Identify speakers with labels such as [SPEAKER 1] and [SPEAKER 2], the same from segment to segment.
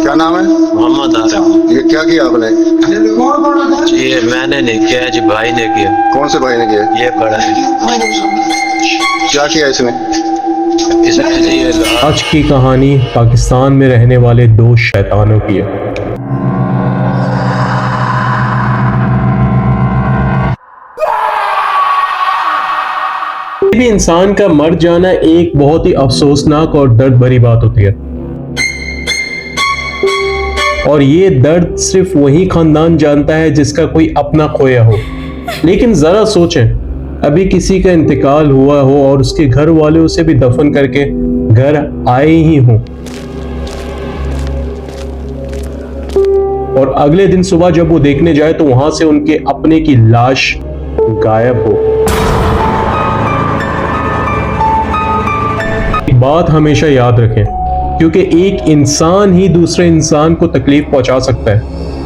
[SPEAKER 1] क्या नाम है?
[SPEAKER 2] मोहम्मद आरिफ।
[SPEAKER 1] ये क्या किया आपने?
[SPEAKER 2] ये मैंने नहीं किया जी, भाई ने किया।
[SPEAKER 1] कौन से भाई ने किया?
[SPEAKER 2] ये पड़ा है।
[SPEAKER 1] क्या किया इसने?
[SPEAKER 2] इसने ये
[SPEAKER 3] आज की कहानी पाकिस्तान में रहने वाले दो शैतानों की है। भी इंसान का मर जाना एक बहुत ही अफसोसनाक और दर्द भरी बात होती है, और ये दर्द सिर्फ वही खानदान जानता है जिसका कोई अपना खोया हो। लेकिन जरा सोचें, अभी किसी का इंतकाल हुआ हो और उसके घर वाले उसे भी दफन करके घर आए ही हों, और अगले दिन सुबह जब वो देखने जाए तो वहां से उनके अपने की लाश गायब हो। बात हमेशा याद रखें, क्योंकि एक इंसान ही दूसरे इंसान को तकलीफ पहुंचा सकता है,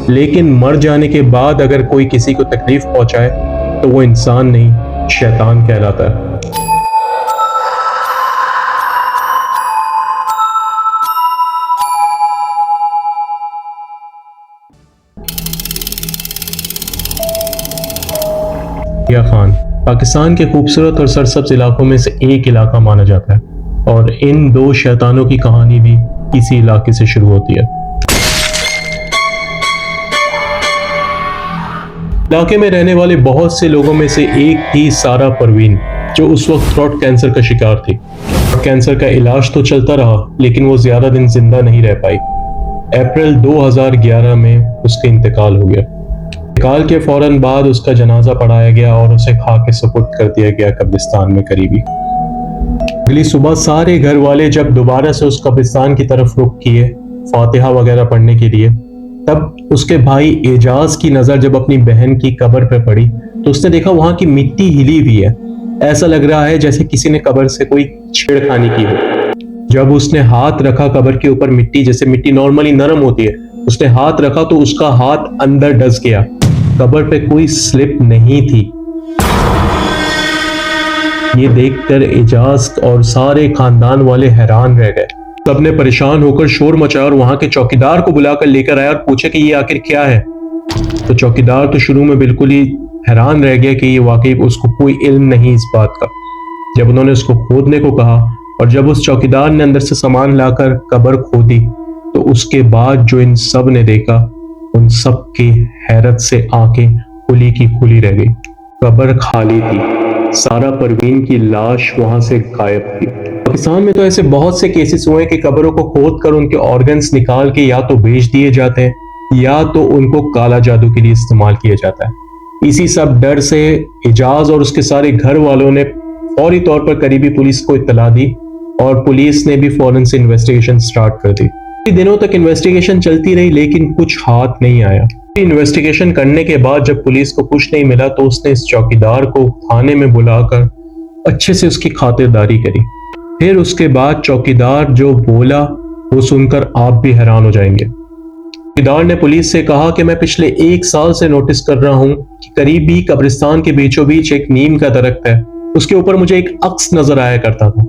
[SPEAKER 3] लेकिन मर जाने के बाद अगर कोई किसी को तकलीफ पहुंचाए तो वो इंसान नहीं, शैतान कहलाता है। या खान पाकिस्तान के खूबसूरत और सरसब्ज इलाकों में से एक इलाका माना जाता है, और इन दो शैतानों की कहानी भी इसी इलाके से शुरू होती है। इलाके में रहने वाले बहुत से लोगों में से एक थी सारा परवीन, जो उस वक्त थ्रोट कैंसर का शिकार थी। कैंसर का इलाज तो चलता रहा, लेकिन वो ज्यादा दिन जिंदा नहीं रह पाई। अप्रैल 2011 में उसका इंतकाल हो गया। इंतकाल के फौरन बाद उसका जनाजा पढ़ाया गया और उसे खाक सुपुर्द कर दिया गया कब्रिस्तान में करीबी। अगली सुबह सारे घर वाले जब दोबारा से उस कब्रिस्तान की तरफ रुख किए फातिहा वगैरह पढ़ने के लिए, तब उसके भाई एजाज की नजर जब अपनी बहन की कब्र पर पड़ी तो उसने देखा वहां की मिट्टी हिली हुई है। ऐसा लग रहा है जैसे किसी ने कब्र से कोई छेड़खानी की हो। जब उसने हाथ रखा कब्र के ऊपर, मिट्टी जैसे मिट्टी नॉर्मली नरम होती है, उसने हाथ रखा तो उसका हाथ अंदर डस गया। कब्र पे कोई स्लिप नहीं थी। ये देखकर एजाज और सारे खानदान वाले हैरान रह गए। सबने परेशान होकर शोर मचाया और वहां के चौकीदार को बुलाकर लेकर आया और पूछे कि ये आखिर क्या है। तो चौकीदार तो शुरू में बिल्कुल ही हैरान रह गया कि ये वाकई उसको कोई इल्म नहीं इस बात का। जब उन्होंने उसको खोदने को कहा और जब उस चौकीदार ने अंदर से सामान लाकर कब्र खोदी, तो उसके बाद जो इन सब ने देखा, उन सब की हैरत से आंखें खुली की खुली रह गई। कब्र खाली थी, सारा परवीन की लाश वहां से गायब थी। पाकिस्तान में तो ऐसे बहुत से केसेस हुए कि कब्रों को खोद कर उनके ऑर्गन्स निकाल के या तो बेच दिए जाते हैं या तो उनको काला जादू के लिए इस्तेमाल किया जाता है। इसी सब डर से एजाज और उसके सारे घर वालों ने फौरी तौर पर करीबी पुलिस को इत्तला दी और पुलिस ने भी फौरन से इन्वेस्टिगेशन स्टार्ट कर दी। कई दिनों तक इन्वेस्टिगेशन चलती रही, लेकिन कुछ हाथ नहीं आया। इन्वेस्टिगेशन करने के बाद जब पुलिस को कुछ नहीं मिला तो उसने इस चौकीदार को थाने में बुलाकर अच्छे से उसकी खातिरदारी करी। फिर उसके बाद चौकीदार जो बोला वो सुनकर आप भी हैरान हो जाएंगे। चौकीदार ने पुलिस से कहा कि मैं पिछले 1 साल से नोटिस कर रहा हूं कि करीबी कब्रिस्तान के बीचों बीच एक नीम का दरख्त है, उसके ऊपर मुझे एक अक्स नजर आया करता था,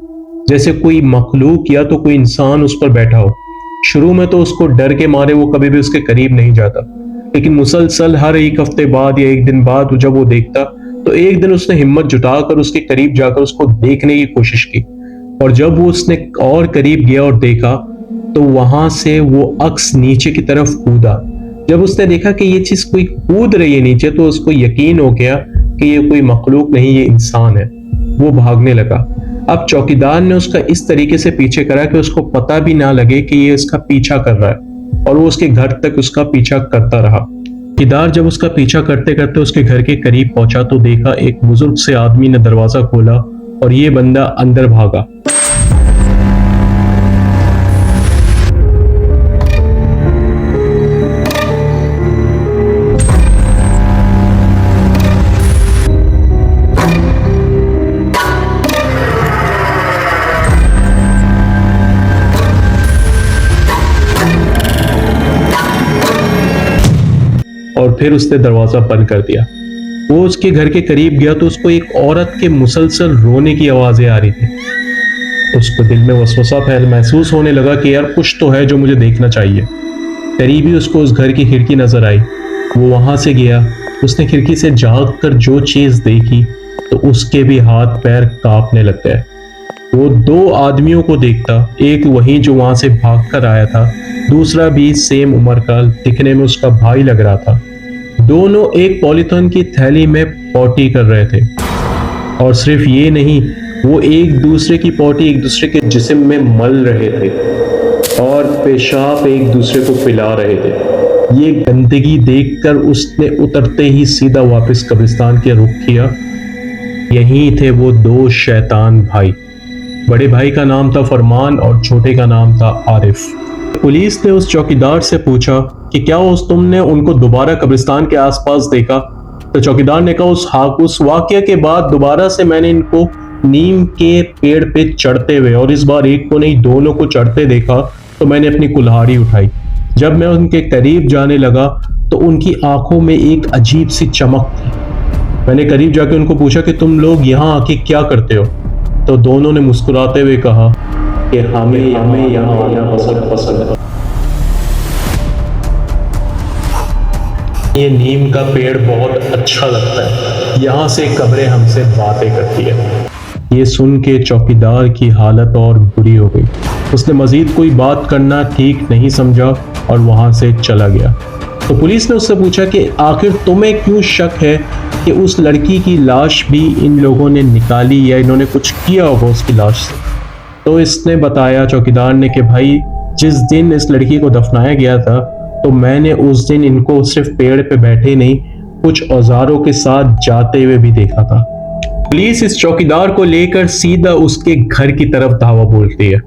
[SPEAKER 3] जैसे कोई मखलूक या तो कोई इंसान उस पर बैठा हो। शुरू में तो उसको डर के मारे वो कभी भी उसके करीब नहीं जाता, लेकिन मुसलसल हर एक हफ्ते बाद या एक दिन बाद जब वो देखता तो एक दिन उसने हिम्मत जुटाकर उसके करीब जाकर उसको देखने की कोशिश की, और जब वो उसने और करीब गया और देखा तो वहां से वो अक्स नीचे की तरफ कूदा। जब उसने देखा कि ये चीज कोई कूद रही है नीचे, तो उसको यकीन हो गया कि ये कोई मखलूक नहीं, ये इंसान है। वो भागने लगा। अब चौकीदार ने उसका इस तरीके से पीछे करा कि उसको पता भी ना लगे कि ये उसका पीछा कर रहा है, और वो उसके घर तक उसका पीछा करता रहा। चौकीदार जब उसका पीछा करते करते उसके घर के करीब पहुंचा तो देखा एक बुजुर्ग से आदमी ने दरवाजा खोला और ये बंदा अंदर भागा। और फिर उसने दरवाजा बंद कर दिया। वो उसके घर के करीब गया तो उसको एक औरत के मुसलसल रोने की आवाजें आ रही थी। उसको दिल में वसवसा महसूस होने लगा कि यार कुछ तो है जो मुझे देखना चाहिए। करीबी उसको उस घर की खिड़की नजर आई। वो वहां से गया। उसने खिड़की से झांक कर जो चीज देखी तो उसके भी हाथ पैर कांपने लग गए। वो दो आदमियों को देखता, एक वही जो वहां से भागकर आया था, दूसरा भी सेम उम्र का, दिखने में उसका भाई लग रहा था। दोनों एक पॉलीथीन की थैली में पॉटी कर रहे थे। और सिर्फ ये नहीं, वो एक दूसरे की पॉटी एक दूसरे के जिस्म में मल रहे थे और पेशाब एक दूसरे को पिला रहे थे। ये गंदगी देखकर उसने उतरते ही सीधा वापस कब्रिस्तान के रुख किया। यहीं थे वो दो शैतान भाई। बड़े भाई का नाम था फरमान और छोटे का नाम था आरिफ। पुलिस ने उस चौकीदार से पूछा कि क्या तुमने उनको दोबारा कब्रिस्तान के आसपास देखा? तो चौकीदार ने कहा उस वाकये के बाद दोबारा से मैंने इनको नीम के पेड़ पे चढ़ते हुए, और इस बार एक को नहीं दोनों को चढ़ते देखा, तो मैंने अपनी कुल्हाड़ी उठाई। जब मैं उनके करीब जाने लगा तो उनकी आंखों में एक अजीब सी चमक थी। मैंने करीब जाके उनको पूछा कि तुम लोग यहाँ आके क्या करते हो? तो दोनों ने मुस्कुराते हुए कहा कि हमें यहाँ आना पसंद है। ये नीम का पेड़ बहुत अच्छा लगता है, यहाँ से कब्रें हमसे बातें करती है। ये सुन के चौकीदार की हालत और बुरी हो गई। उसने मजीद कोई बात करना ठीक नहीं समझा और वहां से चला गया। तो पुलिस ने उससे पूछा कि आखिर तुम्हें क्यों शक है कि उस लड़की की लाश भी इन लोगों ने निकाली या इन्होंने कुछ किया होगा उसकी लाश से? तो इसने बताया, चौकीदार ने, कि भाई जिस दिन इस लड़की को दफनाया गया था तो मैंने उस दिन इनको सिर्फ पेड़ पे बैठे नहीं, कुछ औजारों के साथ जाते हुए भी देखा था। पुलिस इस चौकीदार को लेकर सीधा उसके घर की तरफ धावा बोलती है।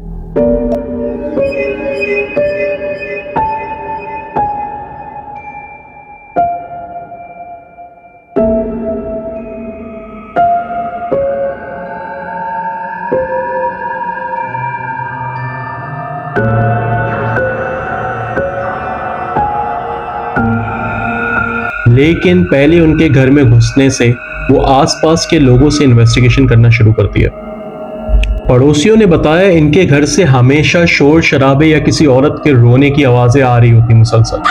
[SPEAKER 3] लेकिन पहले उनके घर में घुसने से वो आसपास के लोगों से इन्वेस्टिगेशन करना शुरू कर दिया। पड़ोसियों ने बताया इनके घर से हमेशा शोर शराबे या किसी औरत के रोने की आवाजें आ रही होती मुसलसल।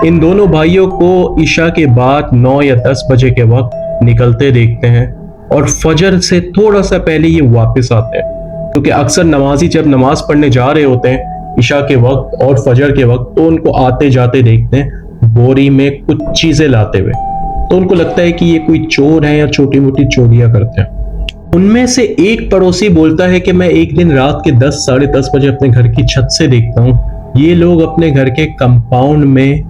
[SPEAKER 3] इन दोनों भाइयों को ईशा के बाद 9 या 10 बजे के वक्त निकलते देखते हैं और फजर से थोड़ा सा पहले ये वापस आते हैं, क्योंकि अक्सर नमाजी जब नमाज पढ़ने जा रहे होते हैं ईशा के वक्त और फजर के वक्त, तो उनको आते जाते देखते हैं बोरी में कुछ चीजें लाते हुए। तो उनको लगता है कि ये कोई चोर है या छोटी मोटी चोरियां करते हैं। उनमें से एक पड़ोसी बोलता है कि मैं एक दिन रात के 10 साढ़े 10 बजे अपने घर की छत से देखता हूँ ये लोग अपने घर के कंपाउंड में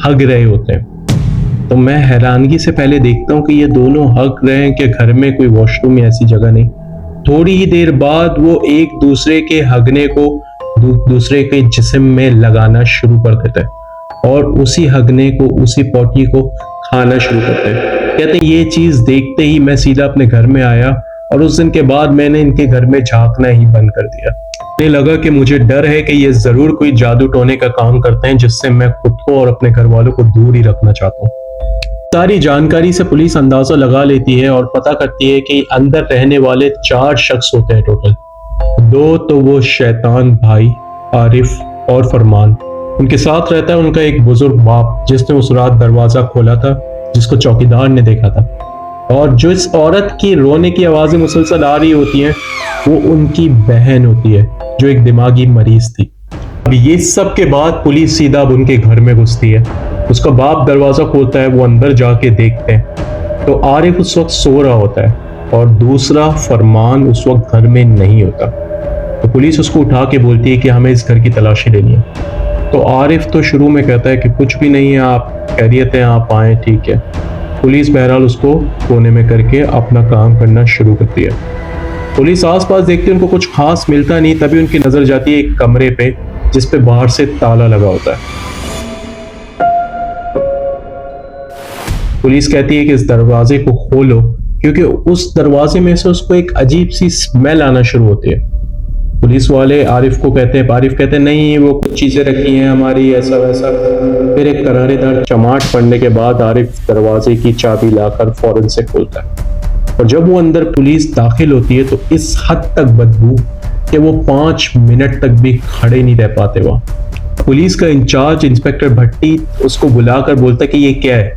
[SPEAKER 3] हग रहे होते हैं। तो मैं हैरानगी से पहले देखता हूँ कि ये दोनों हग रहे हैं कि घर में कोई वॉशरूम या ऐसी जगह नहीं। थोड़ी ही देर बाद वो एक दूसरे के हगने को दूसरे के जिस्म में लगाना शुरू कर देते हैं और उसी हगने को, उसी पॉटी को खाना शुरू करते हैं। कहते हैं ये चीज देखते ही मैं सीधा अपने घर में आया और उस दिन के बाद मैंने इनके घर में झांकना ही बंद कर दिया। मुझे लगा कि मुझे डर है कि ये जरूर कोई जादू टोने का काम करते हैं जिससे मैं खुद को और अपने घर वालों को दूर ही रखना चाहता हूँ। सारी जानकारी से पुलिस अंदाजा लगा लेती है और पता करती है कि अंदर रहने वाले 4 शख्स होते हैं टोटल। 2 तो वो शैतान भाई आरिफ और फरमान, उनके साथ रहता है उनका एक बुजुर्ग बाप जिसने उस रात दरवाजा खोला था, जिसको चौकीदार ने देखा था। और जो इस औरत की रोने की आवाजें मुसलसल आ रही होती हैं वो उनकी बहन होती है जो एक दिमागी मरीज थी। अब ये सब के बाद पुलिस सीधा अब उनके घर में घुसती है। उसका बाप दरवाजा खोलता है, वो अंदर जाके देखते हैं तो आरिफ उस वक्त सो रहा होता है और दूसरा फरमान उस वक्त घर में नहीं होता। तो पुलिस उसको उठा के बोलती है कि हमें इस घर की तलाशी लेनी है। तो आरिफ तो शुरू में कहता है कि कुछ भी नहीं है, आप खैरियत हैं, आप आए, ठीक है। पुलिस बहरहाल उसको कोने में करके अपना काम करना शुरू करती है। पुलिस आसपास देखती है, उनको कुछ खास मिलता नहीं, तभी उनकी नजर जाती है एक कमरे पे जिस पे बाहर से ताला लगा होता है। पुलिस कहती है कि इस दरवाजे को खोलो, क्योंकि उस दरवाजे में से उसको एक अजीब सी स्मेल आना शुरू होती है। पुलिस वाले आरिफ को कहते हैं, आरिफ कहते हैं नहीं वो कुछ चीजें रखी हैं हमारी, ऐसा वैसा। फिर एक करारेदार चमाट पड़ने के बाद आरिफ दरवाजे की चाबी लाकर फौरन से खोलता है और जब वो अंदर पुलिस दाखिल होती है तो इस हद तक बदबू कि वो 5 मिनट तक भी खड़े नहीं रह पाते वहां। पुलिस का इंचार्ज इंस्पेक्टर भट्टी उसको बुलाकर बोलता कि ये क्या है।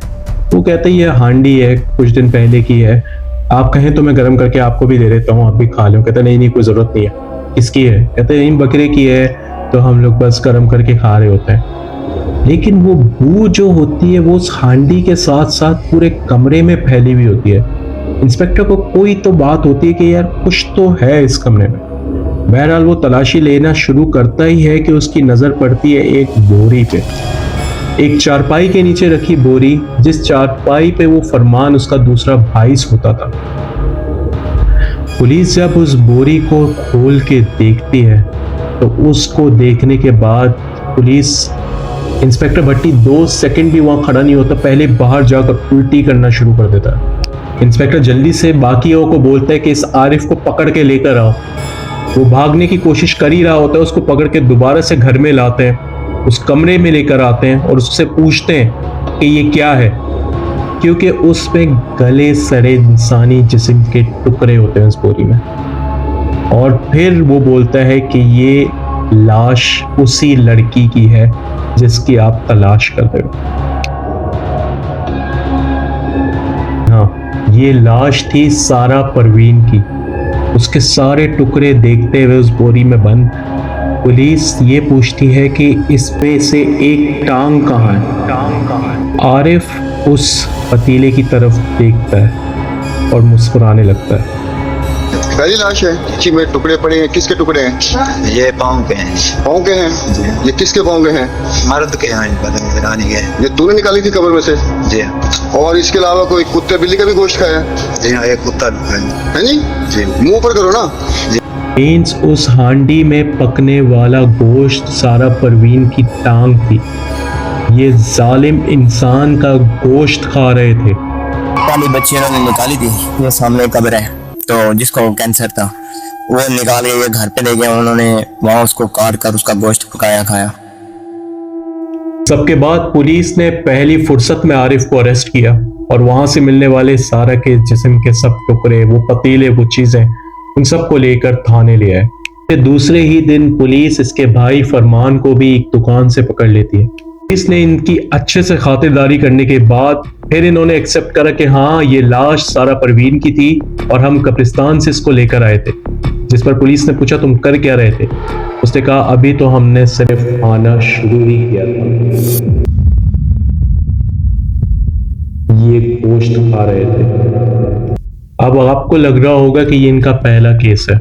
[SPEAKER 3] वो कहते ये हांडी है, कुछ दिन पहले की है, आप कहें तो मैं गर्म करके आपको भी दे देता हूँ, आप भी खा लो। कहते नहीं नहीं कोई जरूरत नहीं है। किसकी है? कहते इन बकरे की है, तो हम लोग बस गर्म करके खा रहे होते हैं। लेकिन वो बू जो होती है वो उस हांडी के साथ साथ पूरे कमरे में फैली हुई होती है। इंस्पेक्टर को कोई तो बात होती है कि यार कुछ तो है इस कमरे में। बहरहाल वो तलाशी लेना शुरू करता ही है कि उसकी नजर पड़ती है एक बोरी पे, एक चारपाई के नीचे रखी बोरी, जिस चारपाई पे वो फरमान उसका दूसरा भाई सोता था। पुलिस जब उस बोरी को खोल के देखती है तो उसको देखने के बाद पुलिस इंस्पेक्टर भट्टी 2 सेकंड भी वहां खड़ा नहीं होता, पहले बाहर जाकर उल्टी करना शुरू कर देता है। इंस्पेक्टर जल्दी से बाकियों को बोलता है कि इस आरिफ को पकड़ के लेकर आओ। वो भागने की कोशिश कर ही रहा होता है, उसको पकड़ के दोबारा से घर में लाते हैं, उस कमरे में लेकर आते हैं और उससे पूछते हैं कि ये क्या है, क्योंकि उसमें गले सड़े इंसानी जिस्म के टुकड़े होते हैं उस बोरी में। और फिर वो बोलता है कि ये लाश उसी लड़की की है जिसकी आप तलाश कर रहे हो। हाँ, ये लाश थी सारा परवीन की। उसके सारे टुकड़े देखते हुए उस बोरी में बंद पुलिस ये पूछती है कि इसमें से एक टांग कहाँ है। आरिफ उस पतीले की तरफ देखता है और मुस्कुराने लगता है।
[SPEAKER 1] पहली लाश है, इसी में टुकड़े पड़े हैं। किसके टुकड़े हैं?
[SPEAKER 2] ये पाँव के हैं।
[SPEAKER 1] पाँव के हैं? ये किसके पाँव के हैं?
[SPEAKER 2] मर्द के हैं, पता नहीं रानी के।
[SPEAKER 1] ये तूने निकाली थी कब्र में से?
[SPEAKER 2] जी।
[SPEAKER 1] और इसके अलावा कोई कुत्ते बिल्ली का भी गोश्त खाया?
[SPEAKER 2] जी हाँ, एक कुत्ता
[SPEAKER 1] है जी?
[SPEAKER 2] जी।
[SPEAKER 1] मुंह पर करो ना।
[SPEAKER 3] मीन्स उस हांडी में पकने वाला गोश्त सारा परवीन की टांग थी। ये जालिम इंसान का गोश्त खा रहे थे।
[SPEAKER 4] पहली बच्ची उन्होंने निकाली थी, ये सामने कब्र है, तो जिसको कैंसर था वो निकाल के ये घर पे ले गए उन्होंने, वहां उसको काट कर उसका गोश्त पकाया खाया।
[SPEAKER 3] सबके बाद पुलिस ने पहली फुर्सत में आरिफ को अरेस्ट किया और वहां से मिलने वाले सारा के जिस्म के सब टुकड़े, वो पतीले, वो चीजें, उन सबको लेकर थाने ले आए। फिर दूसरे ही दिन पुलिस इसके भाई फरमान को भी एक दुकान से पकड़ लेती है। पुलिस ने इनकी अच्छे से खातिरदारी करने के बाद फिर इन्होंने एक्सेप्ट करा कि हाँ ये लाश सारा परवीन की थी और हम कब्रिस्तान से इसको लेकर आए थे। जिस पर पुलिस ने पूछा तुम कर क्या रहे थे? उसने कहा अभी तो हमने सिर्फ आना शुरू ही किया था, ये गोश्त खा रहे थे। अब आपको लग रहा होगा कि ये इनका पहला केस है।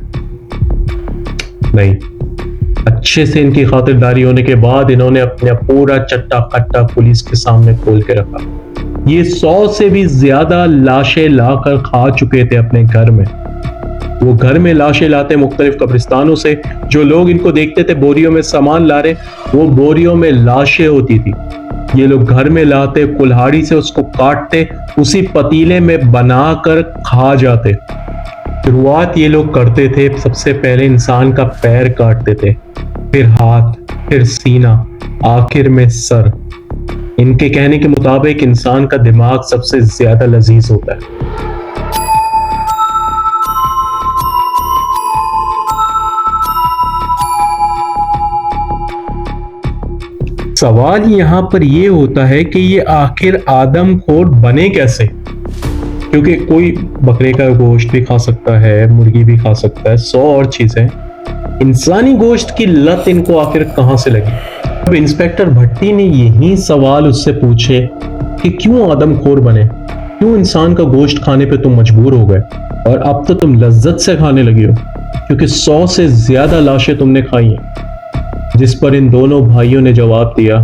[SPEAKER 3] नहीं, अच्छे से इनकी खातिरदारी होने के बाद इन्होंने अपना पूरा चट्टा कट्टा पुलिस के सामने खोल के रखा। ये 100 से भी ज्यादा लाशें लाकर खा चुके थे अपने घर में। वो घर में लाशें लाते मुख्तलिफ कब्रिस्तानों से, जो लोग इनको देखते थे बोरियों में सामान ला रहे, वो बोरियों में लाशें होती थी। ये लोग घर में लाते, कुल्हाड़ी से उसको काटते, उसी पतीले में बनाकर खा जाते। शुरुआत ये लोग करते थे, सबसे पहले इंसान का पैर काटते थे, फिर हाथ, फिर सीना, आखिर में सर। इनके कहने के मुताबिक इंसान का दिमाग सबसे ज्यादा लजीज होता है। सवाल यहाँ पर यह होता है कि ये आखिर आदमखोर बने कैसे? क्योंकि कोई बकरे का गोश्त भी खा सकता है, मुर्गी भी खा सकता है, 100 और चीजें। इंसानी गोश्त की लत इनको आखिर कहां से लगी? अब इंस्पेक्टर भट्टी ने यही सवाल उससे पूछे कि क्यों आदमखोर बने, क्यों इंसान का गोश्त खाने पे तुम मजबूर हो गए और अब तो तुम लज्जत से खाने लगे हो, क्योंकि 100 से ज्यादा लाशें तुमने खाई हैं। जिस पर इन दोनों भाइयों ने जवाब दिया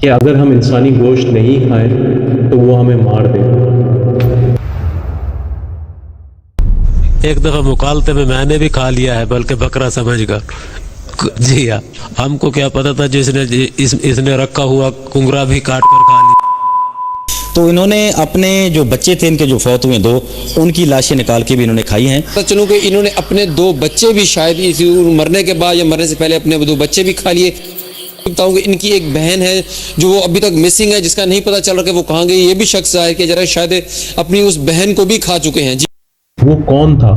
[SPEAKER 3] कि अगर हम इंसानी गोश्त नहीं खाएं तो वो हमें मार देगा।
[SPEAKER 5] एक दफा मुकालते में मैंने भी खा लिया है, बल्कि बकरा समझकर। जी हाँ, हमको क्या पता था जिसने इसने रखा हुआ कुंगरा भी काट कर खा लिया।
[SPEAKER 6] तो इन्होंने अपने जो बच्चे थे, इनके जो फौत हुए 2, उनकी लाशें निकाल के भी इन्होंने खाई हैं।
[SPEAKER 7] पता चलूं कि इन्होंने अपने 2 बच्चे भी शायद इस मरने के बाद या मरने से पहले अपने 2 बच्चे भी खा लिए। बताऊं कि इनकी एक बहन है जो वो अभी तक मिसिंग है, जिसका नहीं पता चल रहा कि वो कहाँ गई। ये भी शख्स है कि जरा शायद अपनी उस बहन को भी खा चुके हैं। जी
[SPEAKER 3] वो कौन था?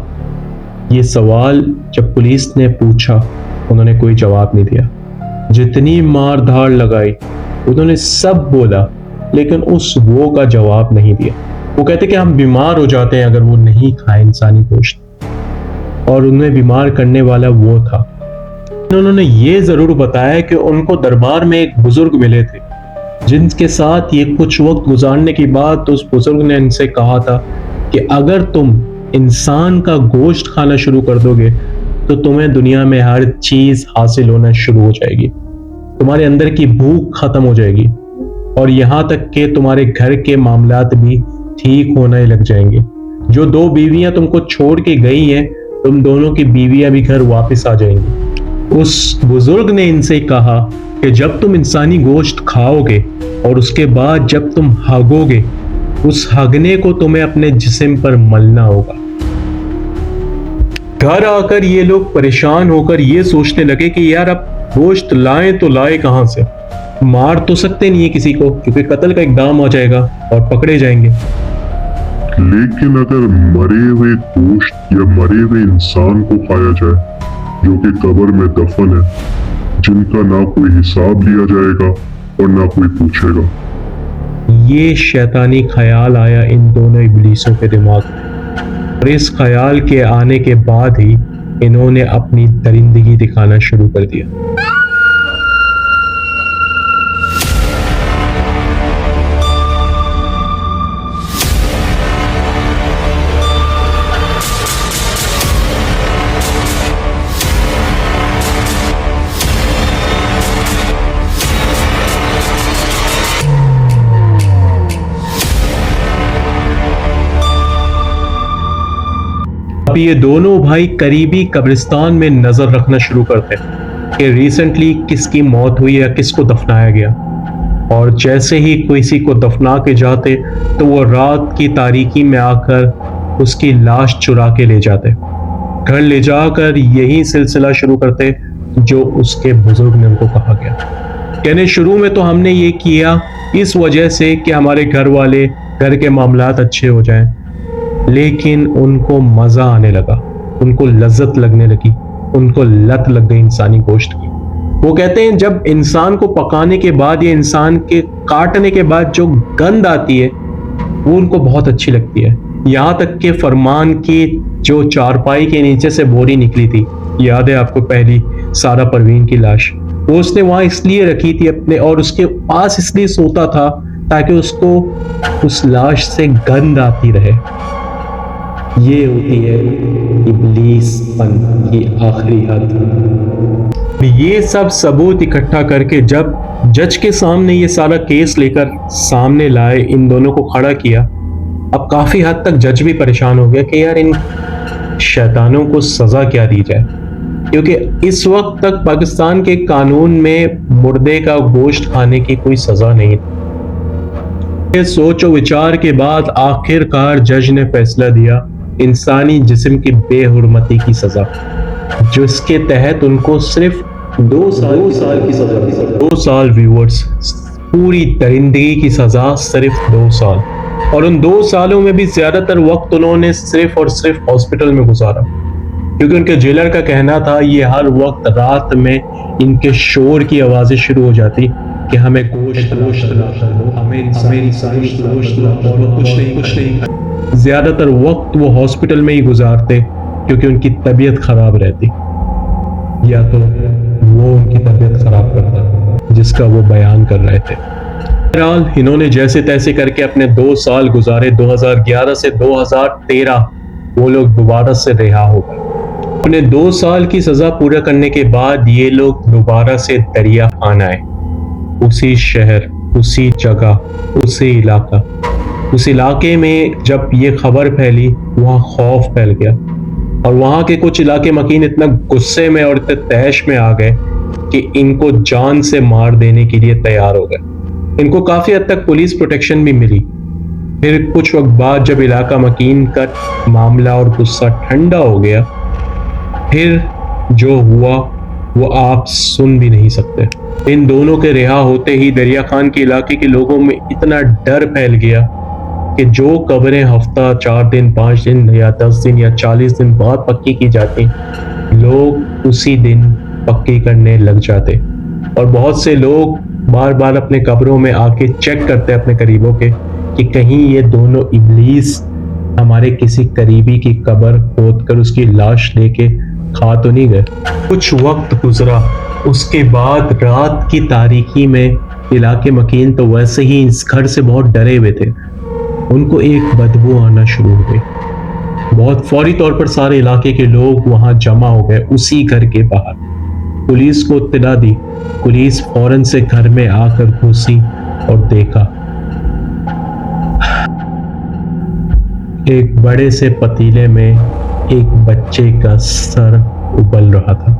[SPEAKER 3] ये सवाल जब पुलिस ने पूछा, उन्होंने कोई जवाब नहीं दिया। जितनी मार धाड़ लगाई उन्होंने सब बोला, लेकिन उस वो का जवाब नहीं दिया। वो कहते कि हम बीमार हो जाते हैं अगर वो नहीं खाए इंसानी गोश्त, और उन्हें बीमार करने वाला वो था। उन्होंने ये जरूर बताया कि उनको दरबार में एक बुजुर्ग मिले थे जिनके साथ ये कुछ वक्त गुजारने के बाद तो उस बुजुर्ग ने इनसे कहा था कि अगर तुम इंसान का गोश्त खाना शुरू कर दोगे तो तुम्हें दुनिया में हर चीज हासिल होना शुरू हो जाएगी, तुम्हारे अंदर की भूख खत्म हो जाएगी, और यहाँ तक कि तुम्हारे घर के मामलात भी ठीक होने लग जाएंगे। जो 2 बीवियां तुमको छोड़ के गई हैं, तुम दोनों की बीवियां भी घर वापस आ जाएंगी। उस बुजुर्ग ने इनसे कहा कि जब तुम इंसानी गोश्त खाओगे और उसके बाद जब तुम हगोगे, उस हगने को तुम्हें अपने जिस्म पर मलना होगा। घर आकर ये लोग परेशान होकर ये सोचने लगे कि यार अब गोश्त लाएं तो लाए कहां से, मार तो सकते नहीं है किसी को क्योंकि कत्ल का इक़दाम हो जाएगा और पकड़े जाएंगे।
[SPEAKER 8] लेकिन अगर मरे हुए गोश्त या मरे हुए इंसान को खाया जाए जो कि कब्र में दफन है, जिनका ना कोई हिसाब लिया जाएगा और ना कोई पूछेगा।
[SPEAKER 3] ये शैतानी ख्याल आया इन दोनों इब्लीसों के दिमाग में, और इस ख्याल के आने के बाद ही इन्होंने अपनी दरिंदगी दिखाना शुरू कर दिया। अब ये दोनों भाई करीबी कब्रिस्तान में नजर रखना शुरू करते हैं कि रिसेंटली किसकी मौत हुई या किसको दफनाया गया, और जैसे ही किसी को दफना के जाते तो वो रात की तारीकी में आकर उसकी लाश चुरा के ले जाते, घर ले जाकर यही सिलसिला शुरू करते जो उसके बुजुर्ग ने उनको कहा गया। कहने शुरू में तो हमने ये किया इस वजह से कि हमारे घर वाले घर के मामलात अच्छे हो जाएं, लेकिन उनको मजा आने लगा, उनको लज्जत लगने लगी, उनको लत लग गई इंसानी गोश्त की। वो कहते हैं जब इंसान को पकाने के बाद या इंसान के काटने के बाद जो गंध आती है वो उनको बहुत अच्छी लगती है। यहाँ तक कि फरमान की जो चारपाई के नीचे से बोरी निकली थी, याद है आपको, पहली सारा परवीन की लाश, वो उसने वहां इसलिए रखी थी अपने, और उसके पास इसलिए सोता था ताकि उसको उस लाश से गंध आती रहे। ये होती है इब्लीसपन की आखिरी हद। ये सब सबूत इकट्ठा करके जब जज के सामने ये सारा केस लेकर सामने लाए, इन दोनों को खड़ा किया, अब काफी हद तक जज भी परेशान हो गया कि यार इन शैतानों को सजा क्या दी जाए, क्योंकि इस वक्त तक पाकिस्तान के कानून में मुर्दे का गोश्त खाने की कोई सजा नहीं थी। सोचो विचार के बाद आखिरकार जज ने फैसला दिया इंसानी जिस्म की बेहुरमती की सजा, जिसके तहत उनको सिर्फ 2 साल की सजा, 2 साल व्यूअर्स, पूरी दरिंदगी की सजा सिर्फ 2 साल। और उन 2 सालों में भी ज्यादातर वक्त उन्होंने सिर्फ और सिर्फ हॉस्पिटल में गुजारा, क्योंकि उनके जेलर का कहना था ये हर वक्त रात में इनके शोर की आवाजें शुरू हो जाती कि हमें गोश्त हमें गोश्त और कुछ नहीं। ज्यादातर वक्त वो हॉस्पिटल में ही गुजारते क्योंकि उनकी तबीयत खराब रहती, या तो वो उनकी तबीयत खराब करता जिसका वो बयान कर रहे थे। बहरहाल इन्होंने जैसे तैसे करके अपने 2 साल गुजारे। 2011 से 2013 वो लोग दोबारा से रिहा हो गए। अपने 2 साल की सजा पूरा करने के बाद ये लोग दोबारा से दरिया खान आए, उसी शहर, उसी जगह, उसी इलाका। उस इलाके में जब ये खबर फैली वहां खौफ फैल गया, और वहां के कुछ इलाके मकीन इतना गुस्से में और इतने तैश में आ गए कि इनको जान से मार देने के लिए तैयार हो गए। इनको काफी हद तक पुलिस प्रोटेक्शन भी मिली। फिर कुछ वक्त बाद जब इलाका मकीन का मामला और गुस्सा ठंडा हो गया, फिर जो हुआ वो आप सुन भी नहीं सकते। इन दोनों के रिहा होते ही दरिया खान के इलाके के लोगों में इतना डर फैल गया कि जो कब्रें हफ्ता 4 दिन 5 दिन या 10 दिन या 40 दिन बाद पक्की की जाती, लोग उसी दिन पक्की करने लग जाते। और बहुत से लोग बार बार अपने कब्रों में आके चेक करते अपने करीबों के कि कहीं ये दोनों इब्लीस हमारे किसी करीबी की कब्र खोद कर उसकी लाश लेके खा तो नहीं गए। कुछ वक्त गुजरा, उसके बाद रात की तारीकी में इलाके मकीन तो वैसे ही इस घर से बहुत डरे हुए थे। उनको एक बदबू आना शुरू हो गई। बहुत फौरी तौर पर सारे इलाके के लोग वहां जमा हो गए उसी घर के बाहर। पुलिस को इत्तला दी। पुलिस फौरन से घर में आकर घुसी और देखा एक बड़े से पतीले में एक बच्चे का सर उबल रहा था।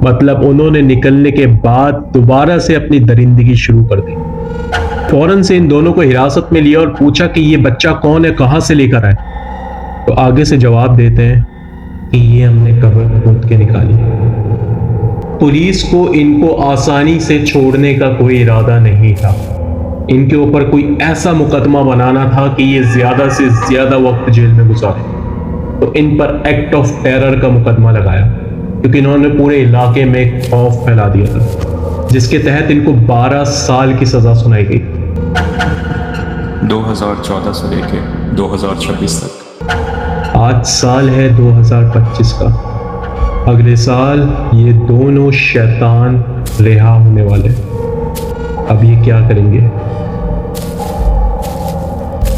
[SPEAKER 3] मतलब उन्होंने निकलने के बाद दोबारा से अपनी दरिंदगी शुरू कर दी। फौरन से इन दोनों को हिरासत में लिया और पूछा कि ये बच्चा कौन है, कहां से लेकर आए। तो आगे से जवाब देते हैं कि ये हमने कब्र खोद के निकाली। पुलिस को इनको आसानी से छोड़ने का कोई इरादा नहीं था। इनके ऊपर कोई ऐसा मुकदमा बनाना था कि ये ज्यादा से ज्यादा वक्त जेल में गुजारे। तो इन पर एक्ट ऑफ टेरर का मुकदमा लगाया, क्योंकि इन्होंने पूरे इलाके में खौफ फैला दिया था, जिसके तहत इनको 12 साल की सजा सुनाई गई।
[SPEAKER 9] 2014 से लेके 2026 तक।
[SPEAKER 3] आज साल है 2025 का। अगले साल ये दोनों शैतान रिहा होने वाले। अब ये क्या करेंगे?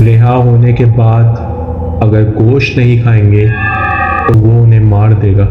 [SPEAKER 3] रिहा होने के बाद अगर गोश्त नहीं खाएंगे तो वो उन्हें मार देगा।